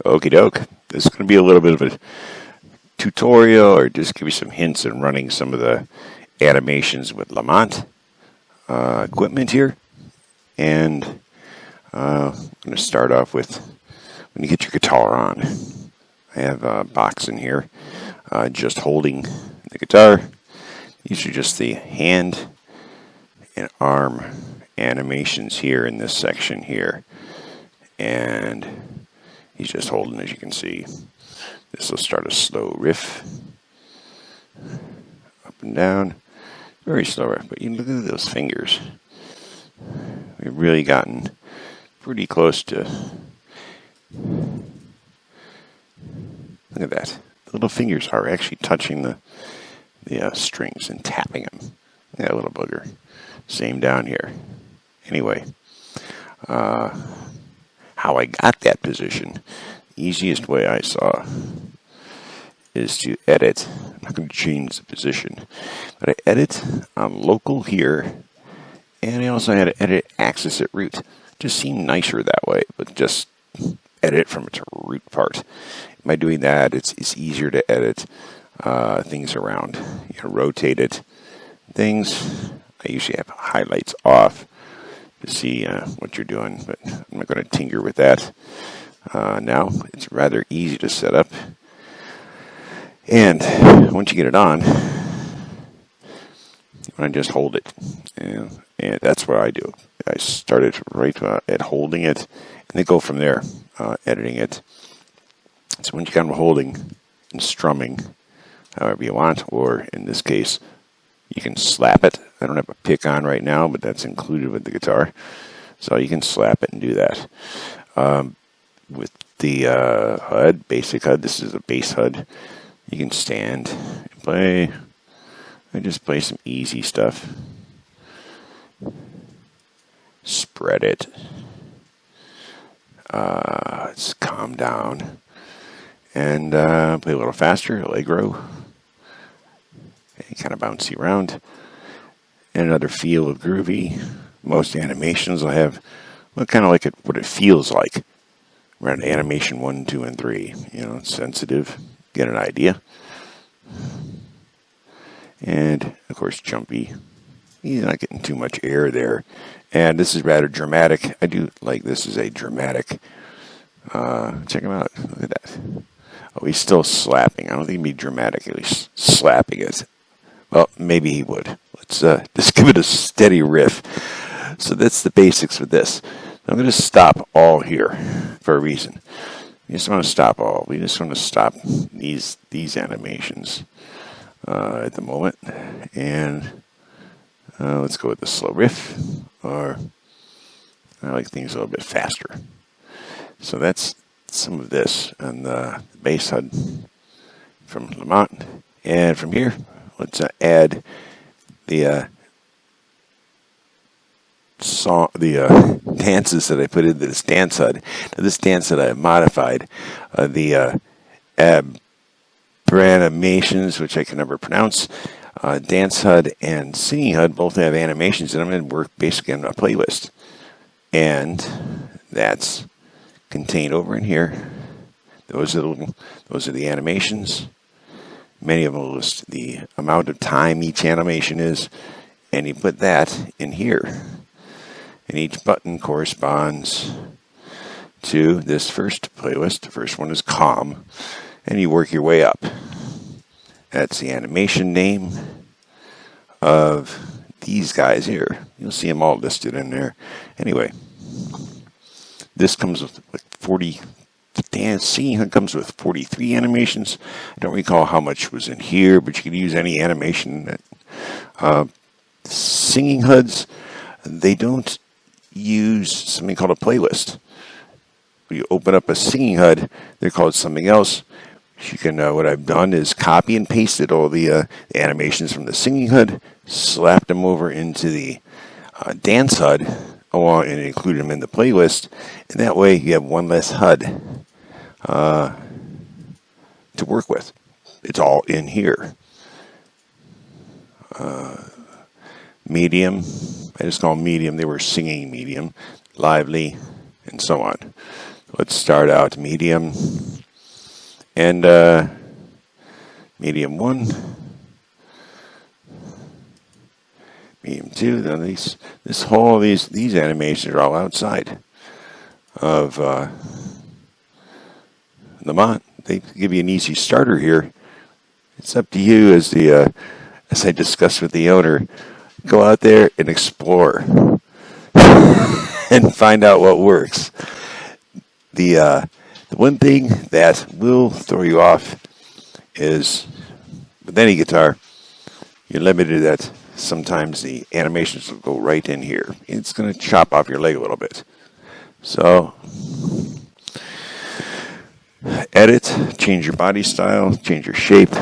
Okie doke. This is going to be a little bit of a tutorial, or just give you some hints in running some of the animations with Mont equipment here. And I'm going to start off with when you get your guitar on. I have a box in here just holding the guitar. These are just the hand and arm animations here in this section here. And he's just holding, as you can see. This will start a slow riff. Up and down. Very slow riff, but you look at those fingers. We've really gotten pretty close to... Look at that. The little fingers are actually touching the strings and tapping them. Yeah, a little booger. Same down here. Anyway, how I got that position, the easiest way I saw is to edit. I'm not going to change the position, but I edit on local here, and I also had to edit axis at root. Just seemed nicer that way, but just edit from its root part. By doing that, it's easier to edit things around. You know, rotate it. Things, I usually have highlights off to see what you're doing, but I'm not going to tinker with that. Now, it's rather easy to set up. And once you get it on, I just hold it. And that's what I do. I started right at holding it, and then go from there, editing it. So once you got them holding and strumming, however you want, or in this case, you can slap it. I don't have a pick on right now, but that's included with the guitar. So you can slap it and do that. With the HUD, basic HUD, this is a bass HUD. You can stand and play. I just play some easy stuff. Spread it. Let's calm down. And play a little faster, Allegro. And kind of bouncy around. And another feel of groovy. Most animations will have kind of like what it feels like. Around animation 1, 2, and 3. You know, it's sensitive. Get an idea. And, of course, jumpy. You're not getting too much air there. And this is rather dramatic. I do like this is a dramatic. Check him out. Look at that. Oh, he's still slapping. I don't think he'd be dramatic. At least slapping it. Well, maybe he would. Let's just give it a steady riff. So that's the basics with this. I'm going to stop all here for a reason. We just want to stop all. We just want to stop these animations at the moment. And let's go with the slow riff. Or I like things a little bit faster. So that's some of this on the bass HUD from Mont. And from here, let's add the dances that I put into this dance HUD. Now, this dance HUD I have modified. The Abranimations, which I can never pronounce, dance HUD and singing HUD both have animations in them and work basically on a playlist. And that's contained over in here. Those are the animations. Many of them will list the amount of time each animation is, and you put that in here. And each button corresponds to this first playlist. The first one is calm, and you work your way up. That's the animation name of these guys here. You'll see them all listed in there. Anyway, this comes with like 40. The dance singing HUD comes with 43 animations. I don't recall how much was in here, but you can use any animation. Singing HUDs, they don't use something called a playlist. When you open up a singing HUD, they're called something else. You can. What I've done is copy and pasted all the animations from the singing HUD, slapped them over into the dance HUD, along and included them in the playlist, and that way you have one less HUD to work with. It's all in here. Medium, I just call them medium. They were singing medium, lively, and so on. Let's start out medium and medium 1, medium 2. Now these animations are all outside of the Mont. They give you an easy starter here. It's up to you as as I discussed with the owner. Go out there and explore and find out what works. The one thing that will throw you off is with any guitar, you're limited that sometimes the animations will go right in here. It's going to chop off your leg a little bit. So edit, change your body style, change your shape,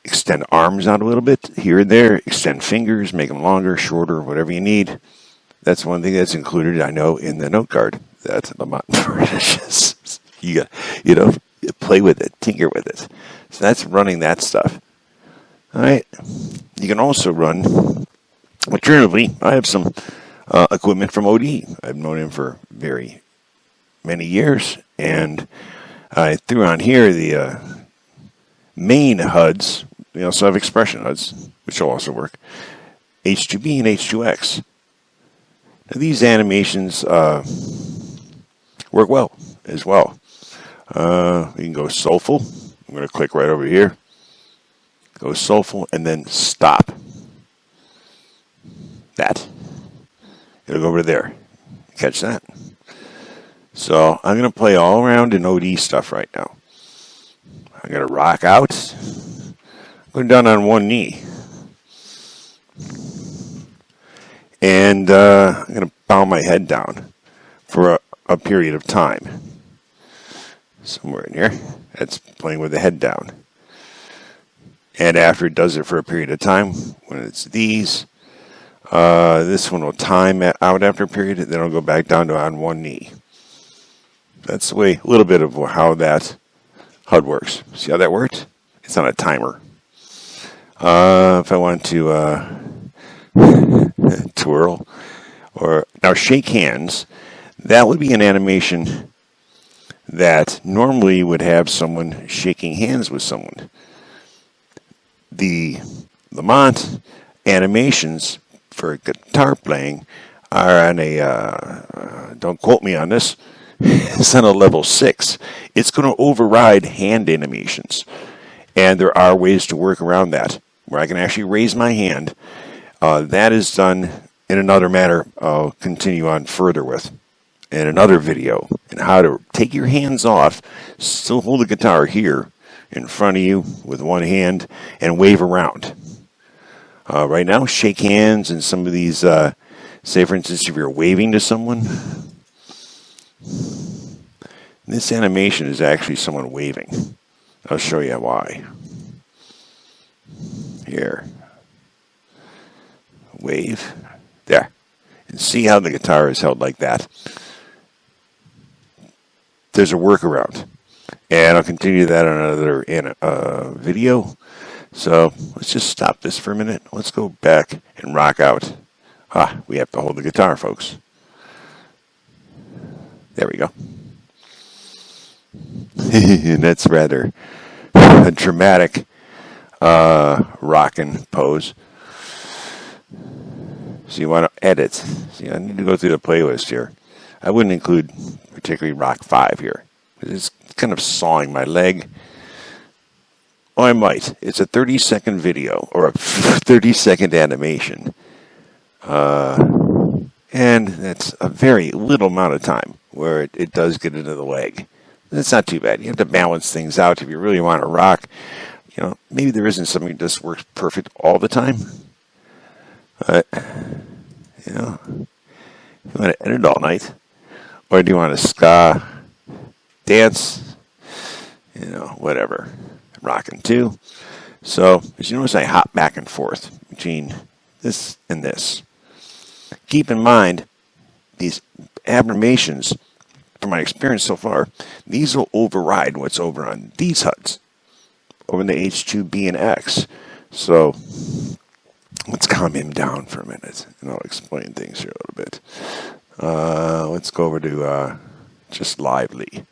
extend arms out a little bit here and there, extend fingers, make them longer, shorter, whatever you need. That's one thing that's included, I know, in the note card that the Mont furnishes. You play with it, tinker with it. So that's running that stuff. All right. You can also run, alternatively, I have some equipment from OD. I've known him for very many years, and I threw on here the main HUDs. We also have expression HUDs, which will also work. H2B and H2X. Now these animations work well as well. You can go soulful. I'm going to click right over here. Go soulful and then stop. That. It'll go over there. Catch that? So I'm going to play all around in OD stuff right now. I'm going to rock out. I'm going down on one knee. And I'm going to bow my head down for a period of time. Somewhere in here. That's playing with the head down. And after it does it for a period of time, when it's these, this one will time out after a period, then it'll go back down to on one knee. That's the way, a little bit of how that HUD works. See how that worked? It's on a timer. If I want to twirl, or now shake hands, that would be an animation that normally would have someone shaking hands with someone. The Mont animations for guitar playing are on a, don't quote me on this, it's on a level 6. It's going to override hand animations. And there are ways to work around that, where I can actually raise my hand. That is done in another manner I'll continue on further with in another video, and how to take your hands off, still hold the guitar here in front of you with one hand, and wave around. Right now, shake hands and some of these, say for instance, if you're waving to someone, this animation is actually someone waving. I'll show you why. Here. Wave. There. And see how the guitar is held like that. There's a workaround. And I'll continue that on another video. So let's just stop this for a minute. Let's go back and rock out. We have to hold the guitar, folks. There we go. And that's rather a dramatic rocking pose. So you want to edit. See, I need to go through the playlist here. I wouldn't include particularly Rock 5 here. It's kind of sawing my leg. Oh, I might. It's a 30-second video, or a 30-second animation. And that's a very little amount of time where it does get into the leg. That's not too bad. You have to balance things out if you really want to rock. You know, maybe there isn't something that just works perfect all the time. But, you know, you want to edit all night? Or do you want to ska, dance, you know, whatever. Rocking too. So, as you notice, I hop back and forth between this and this. Keep in mind, these Abranimations, from my experience so far, these will override what's over on these HUDs, over in the H2B and X. So, let's calm him down for a minute, and I'll explain things here a little bit. Let's go over to just lively.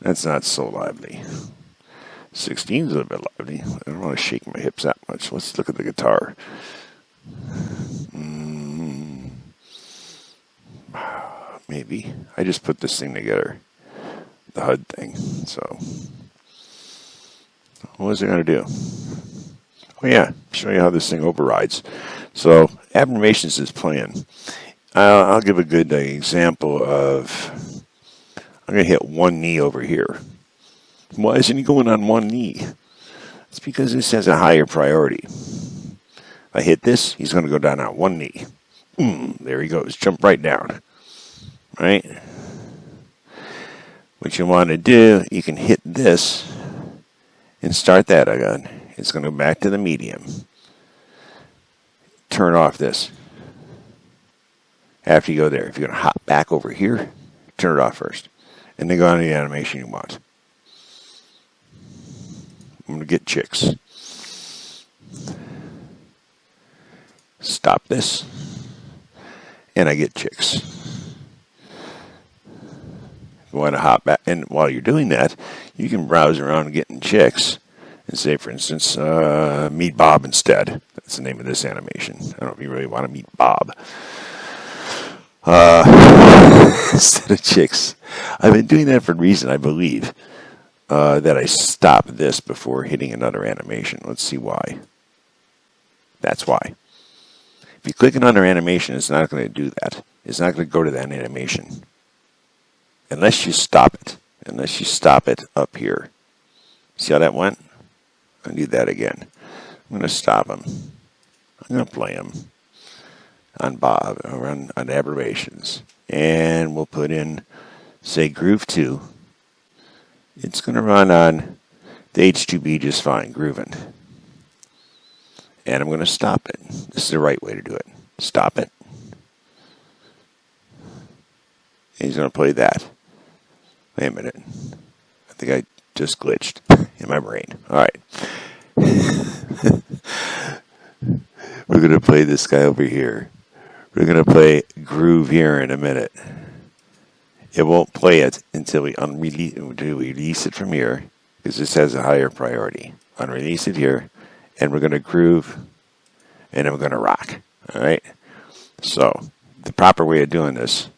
That's not so lively. 16 is a little bit lively. I don't want to shake my hips that much. Let's look at the guitar. Maybe. I just put this thing together. The HUD thing. So, what is it going to do? Oh yeah, show you how this thing overrides. So, Abranimations is playing. I'll give a good example of, I'm going to hit one knee over here. Why isn't he going on one knee? It's because this has a higher priority. If I hit this, he's going to go down on one knee. There he goes. Jump right down. Right? What you want to do, you can hit this and start that again. It's going to go back to the medium. Turn off this. After you go there, if you're going to hop back over here, turn it off first. And then go on to the animation you want. I'm going to get chicks. Stop this. And I get chicks. If you want to hop back, and while you're doing that, you can browse around getting chicks. And say, for instance, meet Bob instead. That's the name of this animation. I don't know if you really want to meet Bob. Instead of chicks. I've been doing that for a reason, I believe. That I stop this before hitting another animation. Let's see why. That's why. If you click another animation, it's not going to do that. It's not going to go to that animation. Unless you stop it. Unless you stop it up here. See how that went? I'm going to do that again. I'm going to stop him. I'm going to play him on Bob, or on Abranimations. And we'll put in, say, Groove 2. It's going to run on the H2B just fine, grooving. And I'm going to stop it. This is the right way to do it. Stop it. And he's going to play that. Wait a minute. I think I just glitched in my brain. All right. We're going to play this guy over here. We're going to play Groove here in a minute. It won't play it until we release it from here, because this has a higher priority. Unrelease it here, and we're going to groove, and then we're going to rock. All right? So, the proper way of doing this,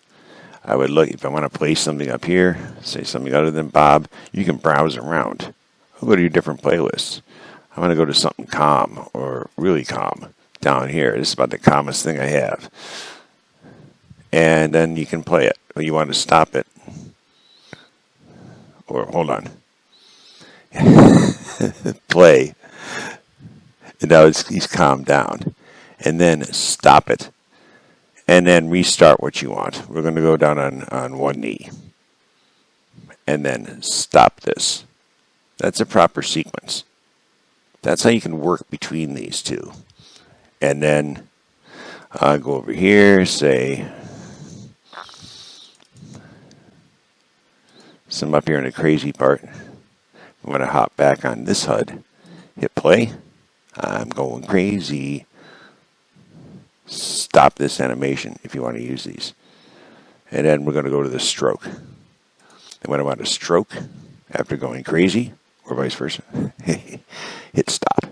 I would look, if I want to play something up here, say something other than Bob, you can browse around. I'll go to your different playlists. I want to go to something calm, or really calm, down here. This is about the calmest thing I have. And then you can play it. Or you want to stop it. Or, hold on. Play. And now he's calmed down. And then stop it. And then restart what you want. We're going to go down on one knee. And then stop this. That's a proper sequence. That's how you can work between these two. And then go over here, say some up here in the crazy part. I'm going to hop back on this HUD, hit play. I'm going crazy. Stop this animation if you want to use these. And then we're going to go to the stroke. And when I want to stroke after going crazy, or vice versa, hit stop.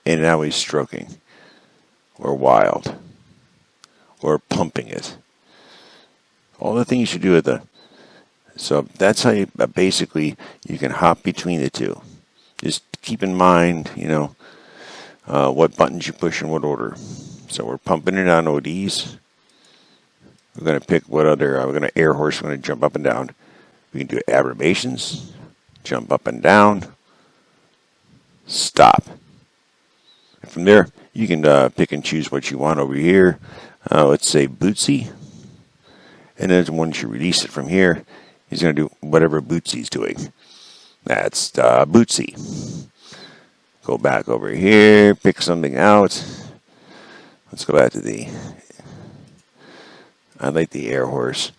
And now he's stroking, or wild, or pumping it. All the things you do with the... So that's how you basically, you can hop between the two. Just keep in mind, you know, what buttons you push in what order. So we're pumping it on ODs. We're going to pick what other, we're going to air horse, we're going to jump up and down. We can do Abranimations, jump up and down, stop. From there, you can pick and choose what you want over here. Let's say Bootsy. And then once you release it from here, he's going to do whatever Bootsy's doing. That's Bootsy. Go back over here, pick something out. Let's go back to the... I like the air horse.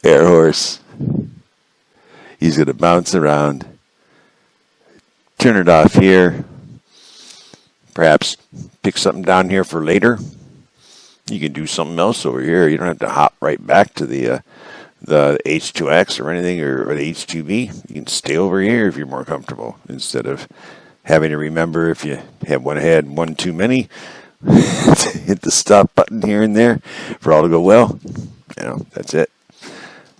Air horse. He's going to bounce around. Turn it off here. Perhaps pick something down here for later. You can do something else over here. You don't have to hop right back to the H2X or anything, or the H2B. You can stay over here if you're more comfortable, instead of having to remember if you have one too many. Hit the stop button here and there for all to go well. You know, that's it.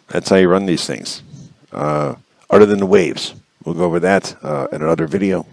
That's how you run these things. Other than the waves. We'll go over that in another video.